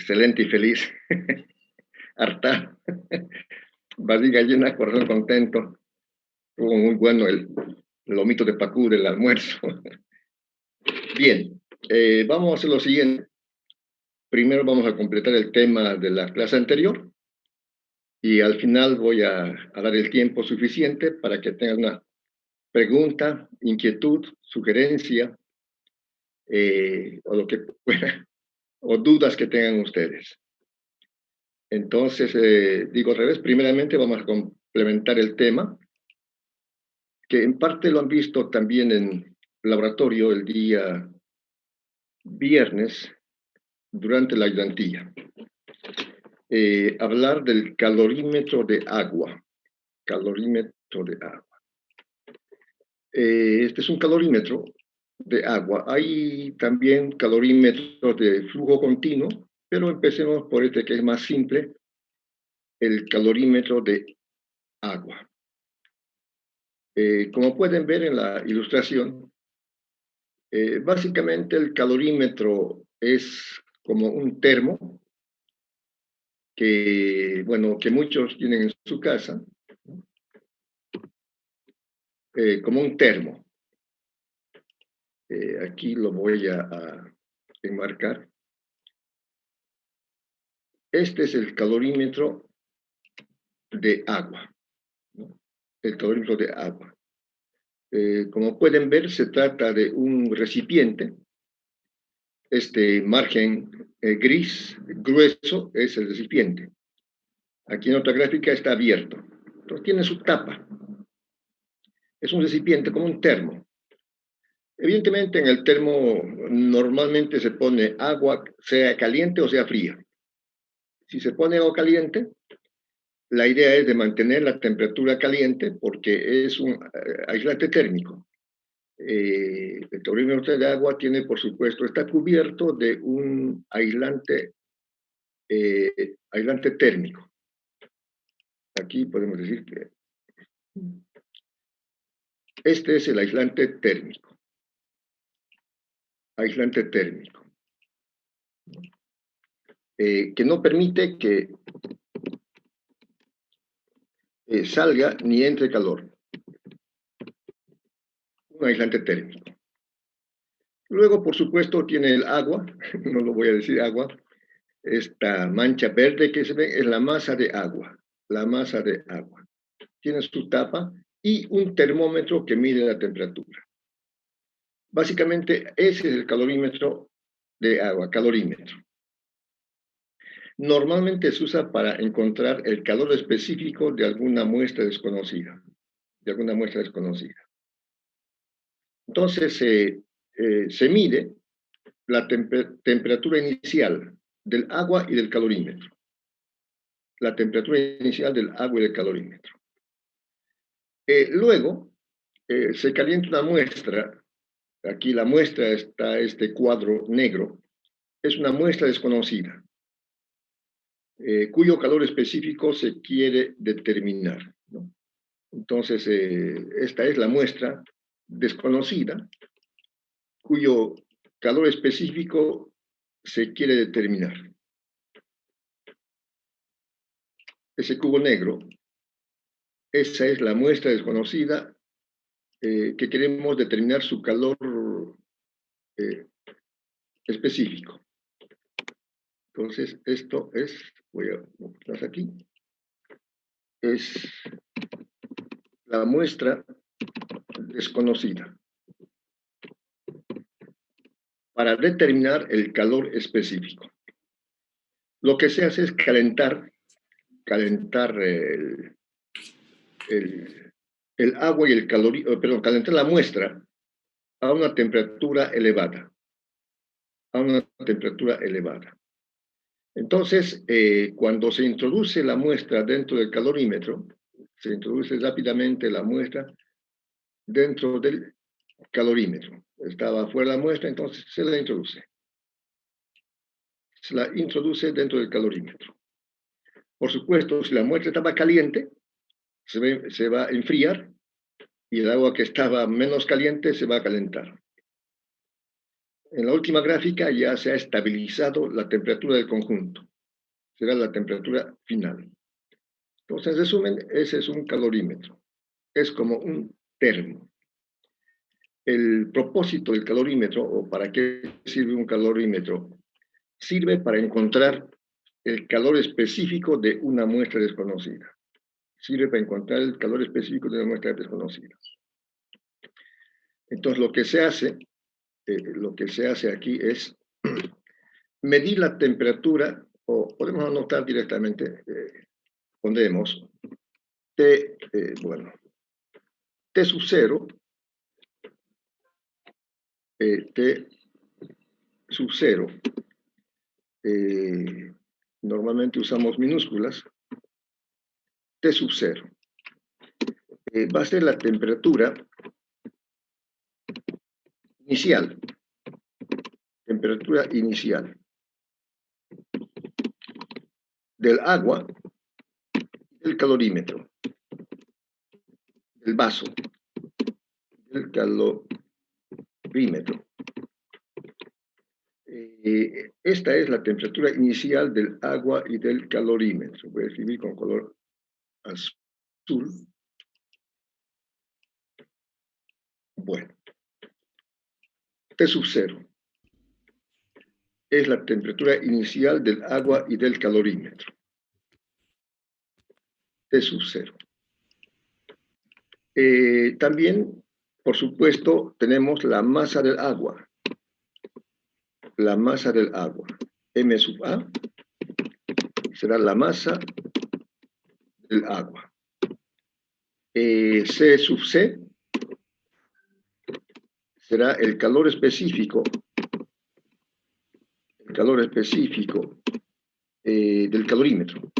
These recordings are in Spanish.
excelente y feliz. Harta, barriga llena, corazón contento. Estuvo muy bueno el lomito de pacú del almuerzo. Bien, vamos a hacer lo siguiente. Primero vamos a completar el tema de la clase anterior y al final voy a dar el tiempo suficiente para que tengan una pregunta, inquietud, sugerencia o lo que pueda, o dudas que tengan ustedes. Entonces, digo al revés, primeramente vamos a complementar el tema, que en parte lo han visto también en laboratorio el día viernes durante la ayudantía. Hablar del calorímetro de agua. Calorímetro de agua. Este es un calorímetro de agua. Hay también calorímetros de flujo continuo, pero empecemos por este que es más simple, el calorímetro de agua. Como pueden ver en la ilustración, básicamente el calorímetro es como un termo que, bueno, que muchos tienen en su casa, como un termo. Aquí lo voy a enmarcar. Este es el calorímetro de agua, ¿no? El calorímetro de agua. Como pueden ver, se trata de un recipiente. Este margen gris, grueso, es el recipiente. Aquí en otra gráfica está abierto. Entonces tiene su tapa. Es un recipiente como un termo. Evidentemente en el termo normalmente se pone agua, sea caliente o sea fría. Si se pone agua caliente, la idea es de mantener la temperatura caliente porque es un aislante térmico. El calorímetro de agua tiene, por supuesto, está cubierto de un aislante térmico. Aquí podemos decir que este es el aislante térmico. Aislante térmico. Que no permite que salga ni entre calor. Un aislante térmico. Luego, por supuesto, tiene el agua, no lo voy a decir agua, esta mancha verde que se ve es la masa de agua, la masa de agua. Tiene su tapa y un termómetro que mide la temperatura. Básicamente, ese es el calorímetro de agua, calorímetro. Normalmente se usa para encontrar el calor específico de alguna muestra desconocida, Entonces, se mide la temperatura inicial del agua y del calorímetro. La temperatura inicial del agua y del calorímetro. Luego, se calienta una muestra. Aquí la muestra está este cuadro negro. Es una muestra desconocida, cuyo calor específico se quiere determinar, ¿no? Entonces, esta es la muestra desconocida, cuyo calor específico se quiere determinar. Ese cubo negro, esa es la muestra desconocida que queremos determinar su calor específico. Entonces, esto es, voy a mostrar aquí, es la muestra desconocida para determinar el calor específico. Lo que se hace es calentar el agua y el perdón, calentar la muestra a una temperatura elevada. Entonces, cuando se introduce la muestra dentro del calorímetro, se introduce rápidamente la muestra dentro del calorímetro. Estaba fuera la muestra, entonces se la introduce. Se la introduce dentro del calorímetro. Por supuesto, si la muestra estaba caliente, se va a enfriar y el agua que estaba menos caliente se va a calentar. En la última gráfica ya se ha estabilizado la temperatura del conjunto. Será la temperatura final. Entonces, en resumen, ese es un calorímetro. Es como un termo. El propósito del calorímetro, o para qué sirve un calorímetro, sirve para encontrar el calor específico de una muestra desconocida. Sirve para encontrar el calor específico de una muestra desconocida. Entonces, lo que se hace aquí es medir la temperatura, o podemos anotar directamente, pondremos T, T sub 0, T sub 0, normalmente usamos minúsculas, T sub 0, va a ser la temperatura inicial, del agua, del calorímetro, del vaso, del calorímetro. Esta es la temperatura inicial del agua y del calorímetro. Voy a escribir con color azul. Bueno, T sub 0 es la temperatura inicial del agua y del calorímetro. T sub 0. También, por supuesto, tenemos la masa del agua. La masa del agua. M sub A será la masa del agua. C sub C será el calor específico del calorímetro.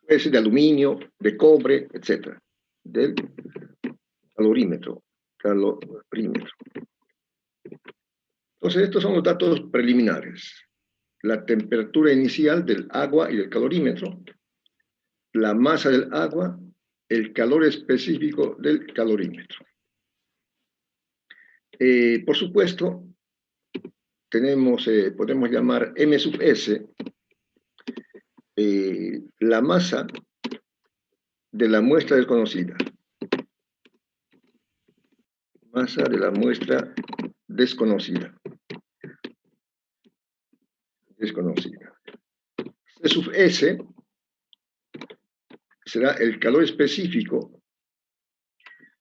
Puede ser de aluminio, de cobre, etc. Del calorímetro. Entonces, estos son los datos preliminares. La temperatura inicial del agua y del calorímetro, la masa del agua, el calor específico del calorímetro. Por supuesto, podemos llamar M sub S, la masa de la muestra desconocida. Masa de la muestra desconocida. C sub S será el calor específico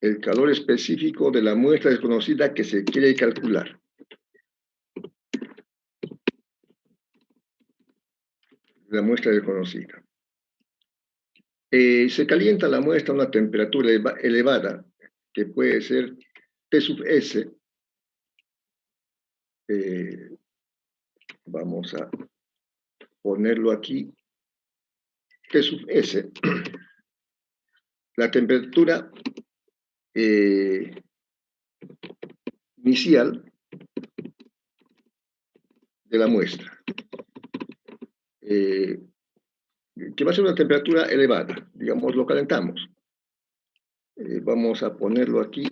de la muestra desconocida que se quiere calcular. La muestra desconocida. Se calienta la muestra a una temperatura elevada, que puede ser T sub S. Vamos a ponerlo aquí. T sub S. La temperatura inicial de la muestra. Que va a ser una temperatura elevada, digamos, lo calentamos. Vamos a ponerlo aquí,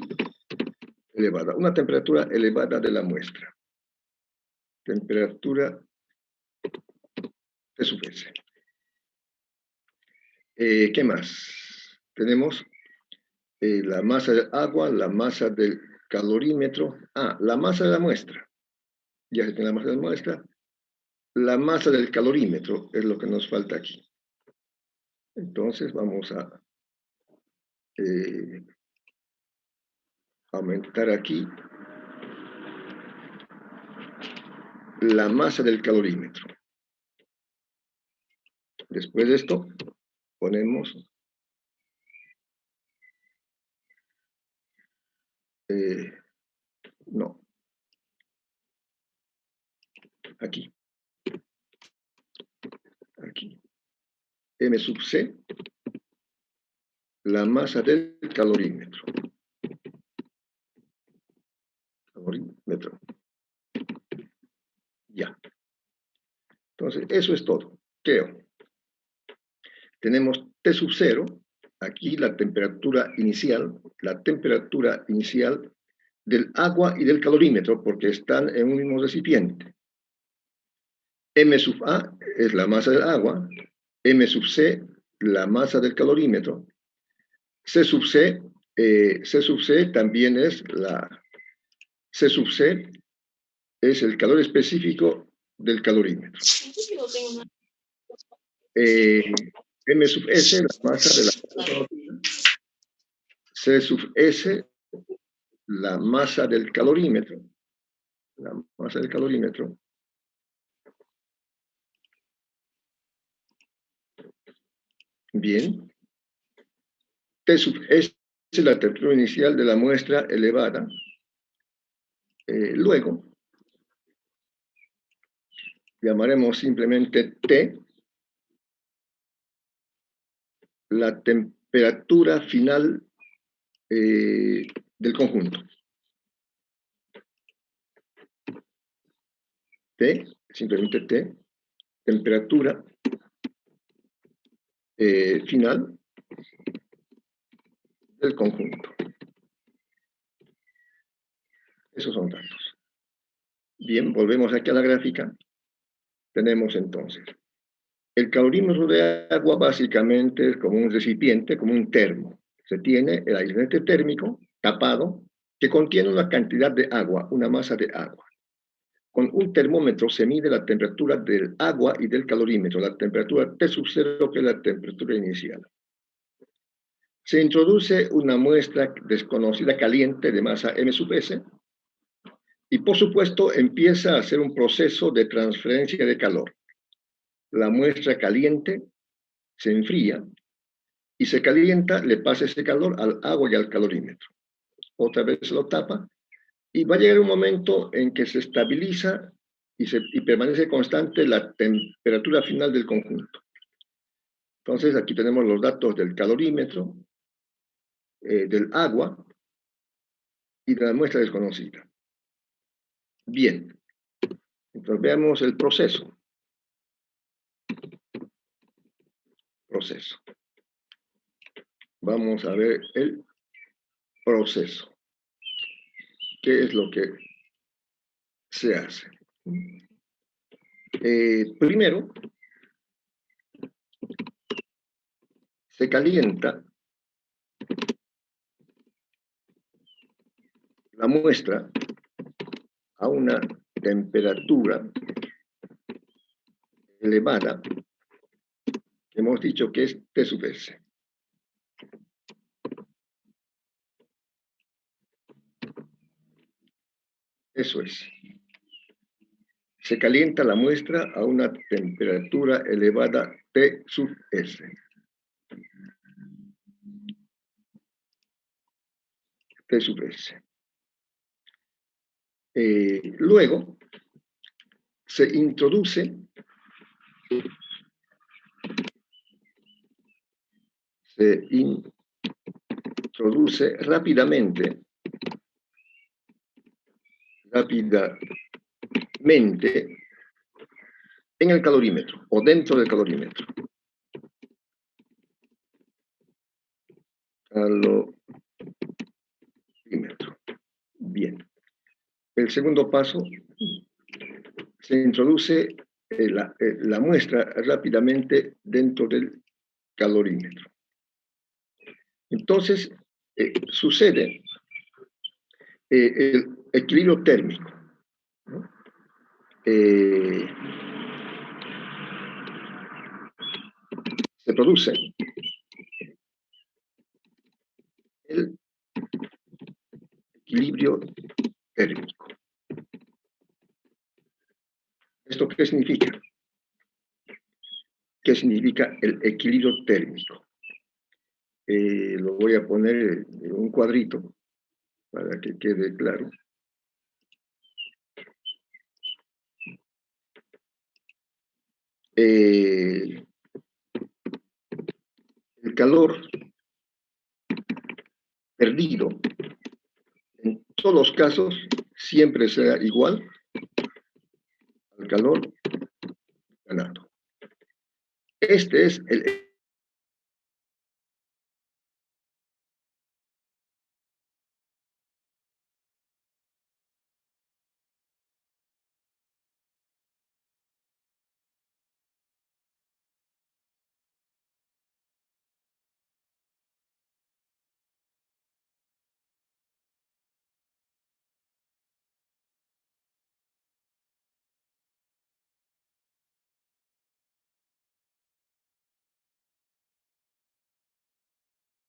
elevada, una temperatura elevada de la muestra. Temperatura T sub S. ¿Qué más? Tenemos la masa del agua, la masa del calorímetro. La masa de la muestra. Ya se tiene la masa de la muestra. La masa del calorímetro es lo que nos falta aquí. Entonces vamos a aumentar aquí la masa del calorímetro. Después de esto, ponemos aquí. M sub C, la masa del calorímetro. Ya. Entonces, eso es todo. Creo. Tenemos T sub 0, aquí la temperatura inicial del agua y del calorímetro, porque están en un mismo recipiente. M sub A es la masa del agua, M sub C, la masa del calorímetro, C sub C también es C sub C es el calor específico del calorímetro. M sub S, la masa de la C sub S, la masa del calorímetro. La masa del calorímetro. Bien. T sub S es la temperatura inicial de la muestra elevada. Luego, llamaremos simplemente T, la temperatura final del conjunto. T, simplemente T, temperatura final del conjunto. Esos son datos. Bien, volvemos aquí a la gráfica. Tenemos entonces, el calorímetro de agua básicamente es como un recipiente, como un termo. Se tiene el aislante térmico tapado que contiene una cantidad de agua, una masa de agua. Con un termómetro se mide la temperatura del agua y del calorímetro, la temperatura T sub 0, que es la temperatura inicial. Se introduce una muestra desconocida caliente de masa M sub S y, por supuesto, empieza a hacer un proceso de transferencia de calor. La muestra caliente se enfría y se calienta, le pasa ese calor al agua y al calorímetro. Otra vez lo tapa y va a llegar un momento en que se estabiliza y permanece constante la temperatura final del conjunto. Entonces, aquí tenemos los datos del calorímetro, del agua y de la muestra desconocida. Bien, entonces veamos el proceso. Vamos a ver el proceso. ¿Qué es lo que se hace? Primero, se calienta la muestra a una temperatura elevada, hemos dicho que es T sub S. Eso es. Se calienta la muestra a una temperatura elevada T sub S. T sub S. Luego, se introduce rápidamente en el calorímetro o dentro del calorímetro. Calorímetro. Bien. El segundo paso, se introduce la muestra rápidamente dentro del calorímetro. Entonces, sucede el equilibrio térmico, ¿no? Se produce el equilibrio térmico. ¿Esto qué significa? ¿Qué significa el equilibrio térmico? Lo voy a poner en un cuadrito para que quede claro. El calor perdido en todos los casos siempre será igual al calor ganado. Este es el